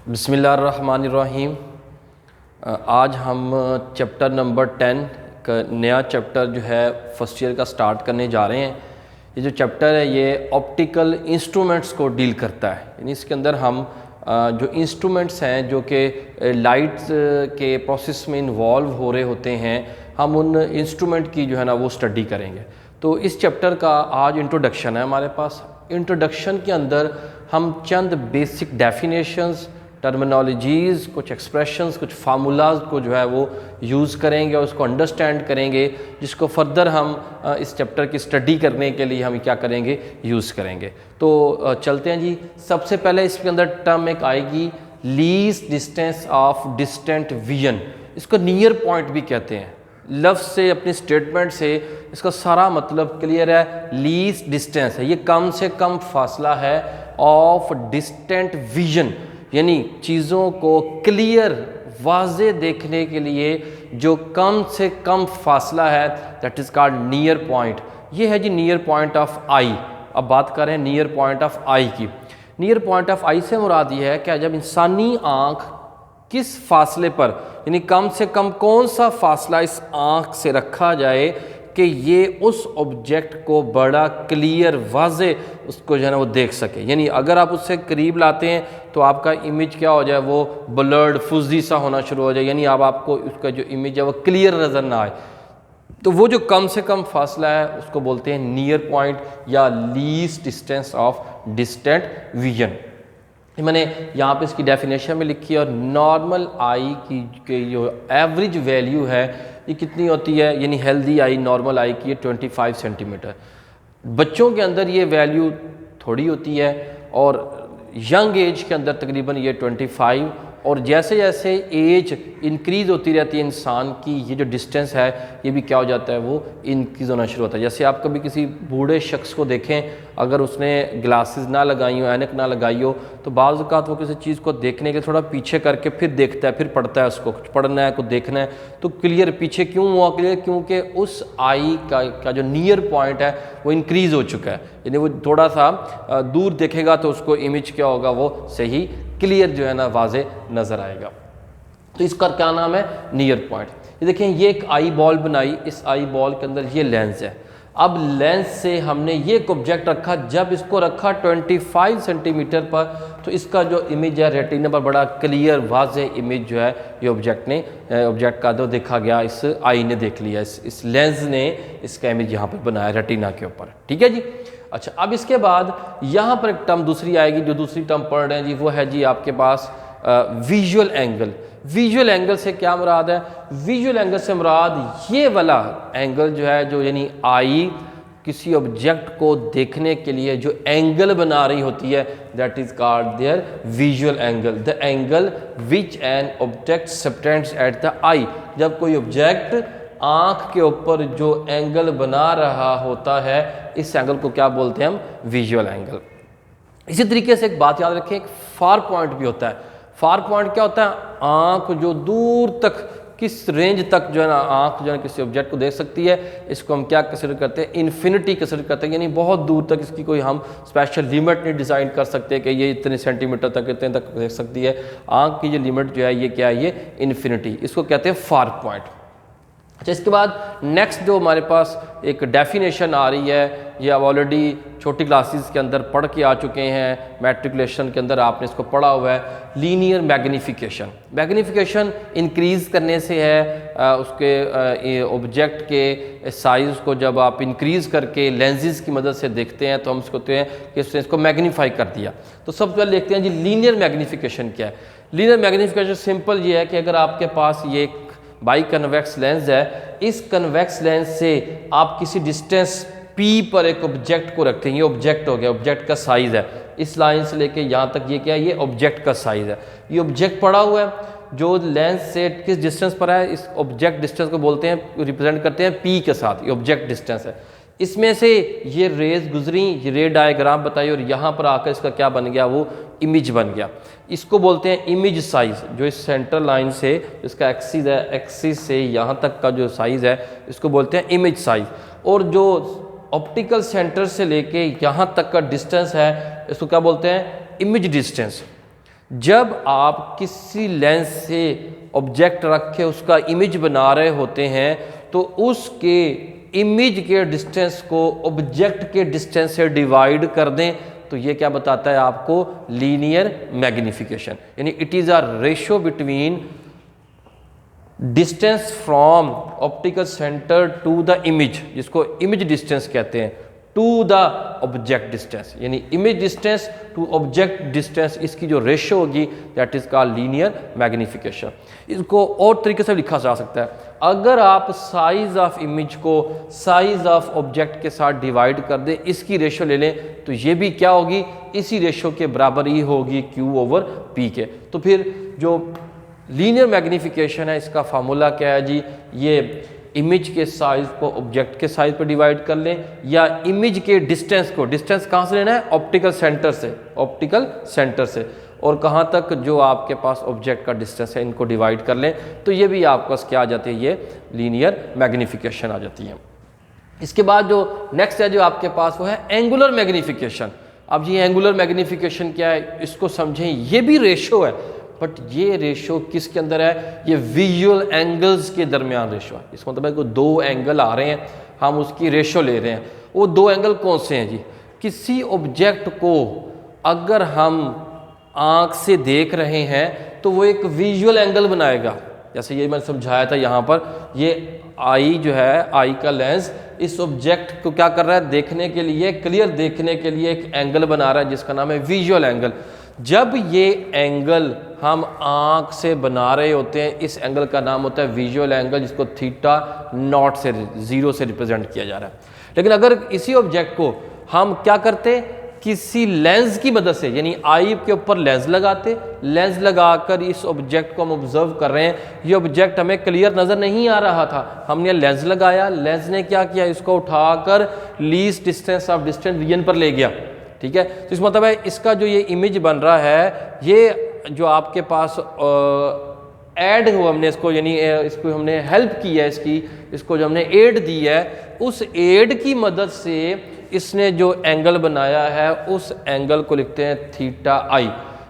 बिस्मिल्लाहिर्रहमानिर्रहीम। आज हम चैप्टर नंबर 10 का नया चैप्टर जो है फर्स्ट ईयर का स्टार्ट करने जा रहे हैं। ये जो चैप्टर है ये ऑप्टिकल इंस्ट्रूमेंट्स को डील करता है, यानी इसके अंदर हम जो इंस्ट्रूमेंट्स हैं जो कि लाइट के प्रोसेस में इन्वॉल्व हो रहे होते हैं, हम उन इंस्ट्रूमेंट की जो है ना वो स्टडी करेंगे। तो इस चैप्टर का आज इंट्रोडक्शन है हमारे पास। इंट्रोडक्शन के अंदर हम चंद बेसिक डेफिनेशंस, टर्मिनोलॉजीज़, कुछ एक्सप्रेशंस, कुछ फार्मूलाज को जो है वो यूज़ करेंगे और उसको अंडरस्टैंड करेंगे, जिसको फर्दर हम इस चैप्टर की स्टडी करने के लिए हम क्या करेंगे, यूज़ करेंगे। तो चलते हैं जी। सबसे पहले इसके अंदर टर्म एक आएगी least distance of distant vision. इसको नियर पॉइंट भी कहते हैं। लफ्ज़ से, अपनी स्टेटमेंट से इसका सारा मतलब क्लियर है। लीस्ट डिस्टेंस है, ये कम से कम फासला है ऑफ डिस्टेंट विजन, यानी चीज़ों को क्लियर वाज़े देखने के लिए जो कम से कम फासला है, that is called near point. ये है जी नियर पॉइंट ऑफ आई। अब बात करें नियर पॉइंट ऑफ आई की। नियर पॉइंट ऑफ आई से मुराद ये है कि जब इंसानी आँख किस फासले पर, यानी कम से कम कौन सा फासला इस आँख से रखा जाए कि ये उस ऑब्जेक्ट को बड़ा क्लियर वाज़े उसको जो है ना वो देख सके। यानी अगर आप उससे करीब लाते हैं तो आपका इमेज क्या हो जाए, वो ब्लर्ड फुजी सा होना शुरू हो जाए, यानी अब आपको उसका जो इमेज है वो क्लियर नज़र ना आए। तो वो जो कम से कम फासला है उसको बोलते हैं नियर पॉइंट या least distance of distant vision. मैंने यहाँ पे इसकी डेफिनेशन में लिखी है। और नॉर्मल आई की जो एवरेज वैल्यू है ये कितनी होती है, यानी हेल्दी आई, नॉर्मल आई की 25 सेंटीमीटर। बच्चों के अंदर ये वैल्यू थोड़ी होती है और यंग एज के अंदर तकरीबन ये 25, और जैसे जैसे एज इंक्रीज़ होती रहती है इंसान की, ये जो डिस्टेंस है ये भी क्या हो जाता है, वो इंक्रीज़ होना शुरू होता है। जैसे आप कभी किसी बूढ़े शख्स को देखें, अगर उसने ग्लासेस ना लगाई हो, ऐनक ना लगाई हो, तो बाज़ औक़ात वो किसी चीज़ को देखने के थोड़ा पीछे करके फिर देखता है, फिर पढ़ता है, उसको कुछ पढ़ना है, कुछ देखना है, तो क्लियर पीछे क्यों हुआ क्लियर, क्योंकि उस आई का जो नियर पॉइंट है वो इंक्रीज़ हो चुका है। यानी वो थोड़ा सा दूर देखेगा तो उसको इमेज क्या होगा, वो सही क्लियर जो है ना वाज़े नज़र आएगा। तो इसका क्या नाम है, नियर पॉइंट। ये देखें, ये एक आई बॉल बनाई, इस आई बॉल के अंदर ये लेंस है। अब लेंस से हमने ये एक ऑब्जेक्ट रखा, जब इसको रखा 25 सेंटीमीटर पर, तो इसका जो इमेज है रेटिना पर बड़ा क्लियर वाज़े इमेज जो है ये ऑब्जेक्ट का जो देखा गया, इस आई ने देख लिया, इस लेंस ने इसका इमेज यहाँ पर बनाया रेटिना के ऊपर। ठीक है जी। अच्छा, अब इसके बाद यहाँ पर एक टर्म दूसरी आएगी, जो दूसरी टर्म पढ़ रहे हैं जी, वो है जी आपके पास विजुअल एंगल। विजुअल एंगल से क्या मुराद है, विजुअल एंगल से मुराद ये वाला एंगल जो है, जो यानी आई किसी ऑब्जेक्ट को देखने के लिए जो एंगल बना रही होती है, that is called their visual angle. The angle which an object subtends at the eye. जब कोई ऑब्जेक्ट आँख के ऊपर जो एंगल बना रहा होता है, इस एंगल को क्या बोलते हैं हम, विजुअल एंगल। इसी तरीके से एक बात याद रखें, एक फार पॉइंट भी होता है। फार पॉइंट क्या होता है, आँख जो दूर तक, किस रेंज तक जो है ना आँख जो है किसी ऑब्जेक्ट को देख सकती है, इसको हम क्या कंसिडर करते हैं, इन्फिनिटी कंसिडर करते हैं। यानी बहुत दूर तक इसकी कोई हम स्पेशल लिमिट नहीं डिज़ाइन कर सकते कि ये इतने सेंटीमीटर तक, इतने तक देख सकती है। आँख की जो लिमिट जो है ये क्या है, ये इन्फिनिटी, इसको कहते हैं फार पॉइंट। अच्छा, इसके बाद नेक्स्ट जो हमारे पास एक डेफिनेशन आ रही है, ये आप ऑलरेडी छोटी क्लासेस के अंदर पढ़ के आ चुके हैं, मैट्रिकुलेशन के अंदर आपने इसको पढ़ा हुआ है, लीनियर मैग्नीफिकेशन। मैग्नीफिकेशन इंक्रीज़ करने से है, उसके ऑब्जेक्ट के साइज़ को जब आप इंक्रीज़ करके लेंसेज की मदद से देखते हैं तो हम इसको कहते हैं कि इसने इसको मैग्नीफाई कर दिया। तो सबसे पहले देखते हैं जी लीनियर मैग्नीफिकेशन क्या है। लीनियर मैग्नीफिकेशन सिंपल ये है कि अगर आपके पास ये बाई कन्वेक्स लेंस है, इस कन्वेक्स लेंस से आप किसी डिस्टेंस P पर एक ऑब्जेक्ट को रखते हैं, ये ऑब्जेक्ट हो गया, ऑब्जेक्ट का साइज़ है, इस लाइन से लेके यहाँ तक ये क्या है, ये ऑब्जेक्ट का साइज़ है। ये ऑब्जेक्ट पड़ा हुआ है, जो लेंस से किस डिस्टेंस पर है, इस ऑब्जेक्ट डिस्टेंस को बोलते हैं, रिप्रेजेंट करते हैं P के साथ, ये ऑब्जेक्ट डिस्टेंस है। इसमें से ये रेज गुजरी, ये रे डायग्राम बताई और यहाँ पर आकर इसका क्या बन गया, वो इमेज बन गया। इसको बोलते हैं इमेज साइज़। जो इस सेंटर लाइन से, इसका एक्सिस है, एक्सिस से यहाँ तक का जो साइज़ है इसको बोलते हैं इमेज साइज़। और जो ऑप्टिकल सेंटर से लेके यहाँ तक का डिस्टेंस है इसको क्या बोलते हैं, इमेज डिस्टेंस। जब आप किसी लेंस से ऑब्जेक्ट रख के उसका इमेज बना रहे होते हैं तो उसके इमेज के डिस्टेंस को ऑब्जेक्ट के डिस्टेंस से डिवाइड कर दें तो ये क्या बताता है आपको, लीनियर मैग्निफिकेशन। यानी it is a ratio between distance from optical centre to the image, जिसको इमेज डिस्टेंस कहते हैं, टू द ऑब्जेक्ट डिस्टेंस, यानी image distance to object distance, इसकी जो रेशियो होगी that is called linear magnification. इसको और तरीके से लिखा जा सकता है, अगर आप साइज ऑफ इमेज को साइज ऑफ ऑब्जेक्ट के साथ डिवाइड कर दें, इसकी रेशियो ले लें तो ये भी क्या होगी, इसी रेशियो के बराबर ही होगी Q/P के। तो फिर जो लीनियर मैग्निफिकेशन है इसका फार्मूला क्या है जी, ये इमेज के साइज को ऑब्जेक्ट के साइज पर डिवाइड कर लें या इमेज के डिस्टेंस को, डिस्टेंस कहाँ से लेना है, ऑप्टिकल सेंटर से, ऑप्टिकल सेंटर से, और कहाँ तक जो आपके पास ऑब्जेक्ट का डिस्टेंस है, इनको डिवाइड कर लें तो ये भी आपके पास क्या आ जाती है, ये लीनियर मैग्निफिकेशन आ जाती है। इसके बाद जो नेक्स्ट है जो आपके पास वो है एंगुलर मैग्निफिकेशन। अब ये एंगुलर मैग्निफिकेशन क्या है, इसको समझें, ये भी रेशो है, बट ये रेशो किसके अंदर है, ये विजुअल एंगल्स के दरमियान रेशो है। इसका मतलब है कि दो एंगल आ रहे हैं, हम उसकी रेशो ले रहे हैं। वो दो एंगल कौन से हैं जी, किसी ऑब्जेक्ट को अगर हम आँख से देख रहे हैं तो वो एक विजुअल एंगल बनाएगा, जैसे ये मैंने समझाया था यहाँ पर, ये आई जो है, आई का लेंस इस ऑब्जेक्ट को क्या कर रहा है, देखने के लिए, क्लियर देखने के लिए एक एंगल बना रहा है जिसका नाम है विजुअल एंगल। जब ये एंगल हम आँख से बना रहे होते हैं, इस एंगल का नाम होता है विजुअल एंगल, जिसको θ0 से 0 से रिप्रेजेंट किया जा रहा है। लेकिन अगर इसी ऑब्जेक्ट को हम क्या करते, किसी लेंस की मदद से, यानी आई के ऊपर लेंस लगाते, लेंस लगाकर इस ऑब्जेक्ट को हम ऑब्जर्व कर रहे हैं, ये ऑब्जेक्ट हमें क्लियर नज़र नहीं आ रहा था, हमने लेंस लगाया, लेंस ने क्या किया, इसको उठाकर least distance of distinct vision पर ले गया, ठीक है। तो इस मतलब है इसका जो ये इमेज बन रहा है, ये जो आपके पास ऐड हुआ, हमने इसको, यानी इसको हमने हेल्प की है, इसको जो हमने एड दी है, उस एड की मदद से इसने जो एंगल बनाया है उस एंगल को लिखते हैं θi।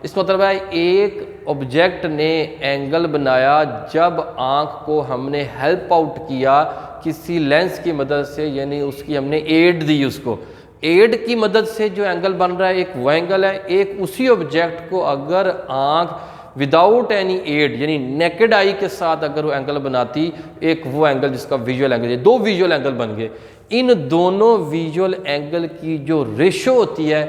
इस मतलब है एक ऑब्जेक्ट ने एंगल बनाया जब आँख को हमने हेल्प आउट किया किसी लेंस की मदद से, यानी उसकी हमने एड दी, उसको एड की मदद से जो एंगल बन रहा है एक वो एंगल है। एक उसी ऑब्जेक्ट को अगर आँख विदाउट एनी एड, यानी नेकेड आई के साथ अगर वो एंगल बनाती, एक वो एंगल जिसका विजुअल एंगल है, दो विजुअल एंगल बन गए। इन दोनों विजुअल एंगल की जो रेशो होती है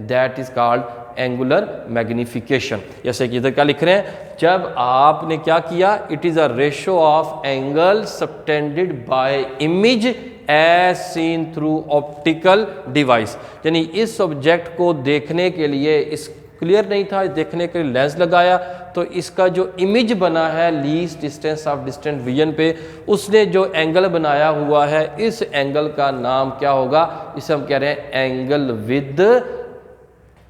that is called angular magnification. जैसे कि इधर क्या लिख रहे हैं, जब आपने क्या किया, it is a ratio of angle subtended by image as seen through optical device, यानी इस ऑब्जेक्ट को देखने के लिए, इस क्लियर नहीं था, देखने के लिए लेंस लगाया तो इसका जो इमेज बना है least distance of distant vision पे, उसने जो एंगल बनाया हुआ है, इस एंगल का नाम क्या होगा, इसे हम कह रहे हैं एंगल विद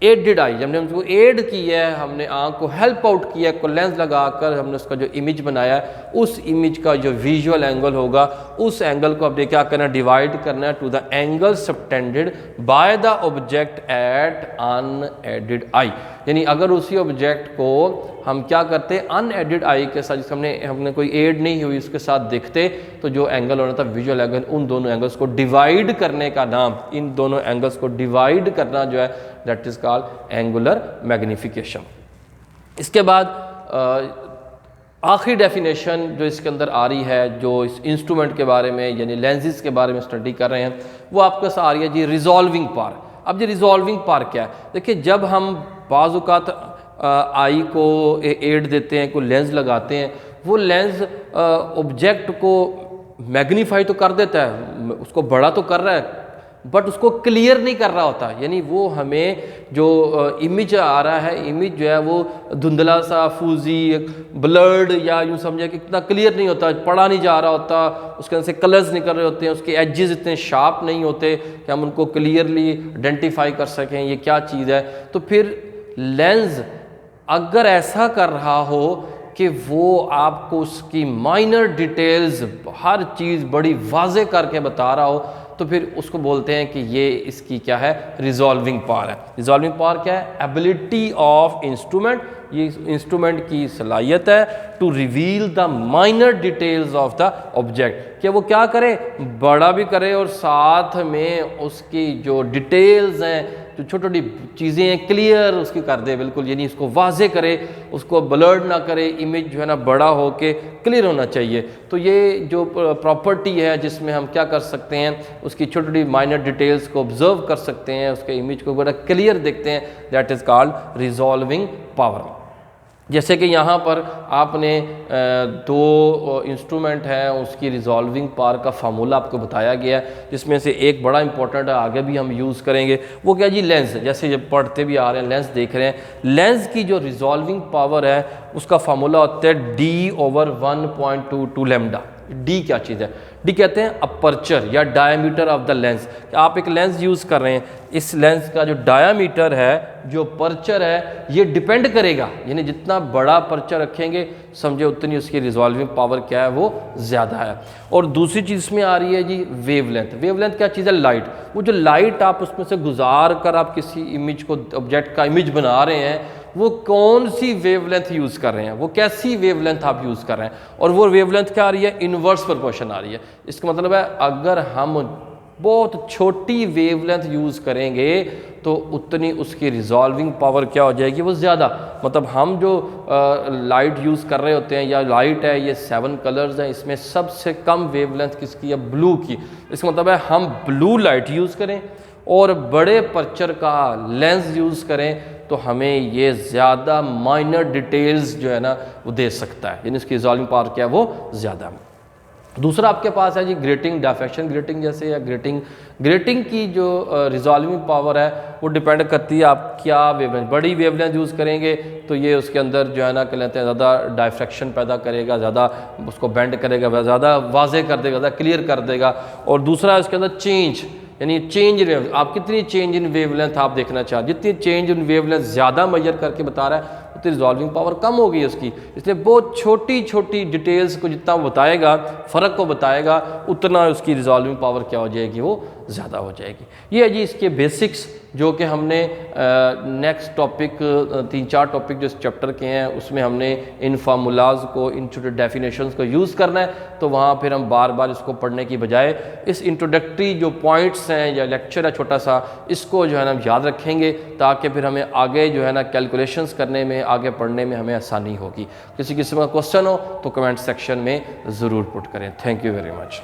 एडेड आई। हमने उसको एड की है, हमने आँख को हेल्प आउट किया, को लेंस लगाकर हमने उसका जो इमेज बनाया है, उस इमेज का जो विजुअल एंगल होगा, उस एंगल को अपने क्या करना है, डिवाइड करना है to the angle subtended by the object at unaided eye. यानी अगर उसी ऑब्जेक्ट को हम क्या करते हैं, अनएडेड आई के साथ, जिससे हमने कोई एड नहीं हुई उसके साथ देखते, तो जो एंगल होना था विजुअल एंगल, उन दोनों एंगल्स को डिवाइड करने का नाम, इन दोनों एंगल्स को डिवाइड करना जो है that is called angular magnification. इसके बाद आखिरी डेफिनेशन जो इसके अंदर आ रही है, जो इस इंस्ट्रूमेंट के बारे में यानी लेंसेज के बारे में स्टडी कर रहे हैं, वो आपके पास आ रही है जी रिजॉल्विंग पावर। अब ये रिजॉल्विंग पावर क्या है, देखिए जब हम बाज़ औक़ात आई को एड देते हैं, कोई लेंस लगाते हैं, वो लेंस ऑब्जेक्ट को मैग्नीफाई तो कर देता है, उसको बड़ा तो कर रहा है, बट उसको क्लियर नहीं कर रहा होता। यानी वो हमें जो इमेज आ रहा है, इमेज जो है वो धुंधला सा, फूजी, ब्लर्ड, या यूँ समझे कि इतना क्लियर नहीं होता, पढ़ा नहीं जा रहा होता, उसके अंदर से कलर्स निकल रहे होते हैं, उसके एजेस इतने शार्प नहीं होते कि हम उनको क्लियरली आइडेंटिफाई कर सकें ये क्या चीज़ है। तो फिर लेंस अगर ऐसा कर रहा हो कि वो आपको उसकी माइनर डिटेल्स, हर चीज़ बड़ी वाज़े करके बता रहा हो, तो फिर उसको बोलते हैं कि ये इसकी क्या है, रिजॉल्विंग पावर है। रिजॉल्विंग पावर क्या है, एबिलिटी ऑफ इंस्ट्रूमेंट ये इंस्ट्रूमेंट की सलाहियत है to reveal the minor details of the object, कि वो क्या करे, बड़ा भी करे और साथ में उसकी जो डिटेल्स हैं, जो छोटी छोटी चीज़ें हैं, क्लियर उसकी कर दे बिल्कुल, यानी इसको वाजे करे, उसको ब्लर्ड ना करे, इमेज जो है ना बड़ा हो के क्लियर होना चाहिए। तो ये जो प्रॉपर्टी है जिसमें हम क्या कर सकते हैं, उसकी छोटी छोटी माइनर डिटेल्स को ऑब्जर्व कर सकते हैं, उसके इमेज को बड़ा क्लियर देखते हैं, that is called resolving power. जैसे कि यहाँ पर आपने दो इंस्ट्रूमेंट हैं, उसकी रिजॉल्विंग पावर का फार्मूला आपको बताया गया है, जिसमें से एक बड़ा इंपॉर्टेंट है, आगे भी हम यूज़ करेंगे, वो क्या जी, लेंस। जैसे जब पढ़ते भी आ रहे हैं, लेंस देख रहे हैं, लेंस की जो रिजॉल्विंग पावर है उसका फार्मूला होता है D/1.22 लैम्डा। डी क्या चीज़ है, डी कहते हैं अपर्चर या डायमीटर ऑफ द लेंस। आप एक लेंस यूज़ कर रहे हैं, इस लेंस का जो डायमीटर है, जो पर्चर है, ये डिपेंड करेगा, यानी जितना बड़ा पर्चर रखेंगे समझे उतनी उसकी रिजॉल्विंग पावर क्या है वो ज़्यादा है। और दूसरी चीज़ इसमें आ रही है जी वेवलेंथ। वेवलेंथ क्या चीज़ है, लाइट। वो जो लाइट आप उसमें से गुजार कर आप किसी इमेज को, ऑब्जेक्ट का इमेज बना रहे हैं, वो कौन सी वेवलेंथ यूज़ कर रहे हैं, वो कैसी वेवलेंथ आप यूज़ कर रहे हैं, और वो वेवलेंथ क्या आ रही है, इन्वर्स प्रोपोर्शन आ रही है। इसका मतलब है अगर हम बहुत छोटी वेवलेंथ यूज़ करेंगे तो उतनी उसकी रिजॉल्विंग पावर क्या हो जाएगी, वो ज़्यादा। मतलब हम जो लाइट यूज़ कर रहे होते हैं, या लाइट है, ये 7 कलर्स हैं, इसमें सबसे कम वेवलेंथ किसकी है, ब्लू की। इसका मतलब है हम ब्लू लाइट यूज़ करें और बड़े पर्चर का लेंस यूज़ करें तो हमें ये ज़्यादा माइनर डिटेल्स जो है ना वो दे सकता है, यानी इसकी रिजॉल्विंग पावर क्या है वो ज़्यादा है। दूसरा आपके पास है जी ग्रेटिंग, डायफ्रैक्शन ग्रेटिंग जैसे, या ग्रेटिंग की जो रिजॉल्विंग पावर है वो डिपेंड करती है आप क्या वेवलेंथ, बड़ी वेवलेंथ यूज़ करेंगे तो ये उसके अंदर जो है ना क्या कहते हैं, ज़्यादा डायफ्रैक्शन पैदा करेगा, ज़्यादा उसको बेंड करेगा, ज़्यादा वाजे कर देगा, ज़्यादा क्लियर कर देगा। और दूसरा इसके अंदर चेंज, यानी चेंज इन, आप कितनी चेंज इन वेवलेंथ आप देखना चाहते, जितनी चेंज इन वेवलेंथ ज़्यादा मेजर करके बता रहा है उतनी रिजॉल्विंग पावर कम होगी उसकी। इसलिए बहुत छोटी छोटी डिटेल्स को जितना वो बताएगा, फ़र्क को बताएगा, उतना उसकी रिजॉल्विंग पावर क्या हो जाएगी, वो ज़्यादा हो जाएगी। ये है जी इसके बेसिक्स, जो कि हमने नेक्स्ट टॉपिक 3-4 टॉपिक जो इस चैप्टर के हैं उसमें हमने इन फार्मूलाज को, इन छोटे डेफिनेशंस को यूज़ करना है। तो वहाँ फिर हम बार बार इसको पढ़ने की बजाय इस इंट्रोडक्टरी जो पॉइंट्स हैं या लेक्चर है छोटा सा, इसको जो है ना याद रखेंगे, ताकि फिर हमें आगे जो है ना कैलकुलेशंस करने में, आगे पढ़ने में हमें आसानी होगी। किसी किस्म का क्वेश्चन हो तो कमेंट सेक्शन में ज़रूर पुट करें। Thank you very much.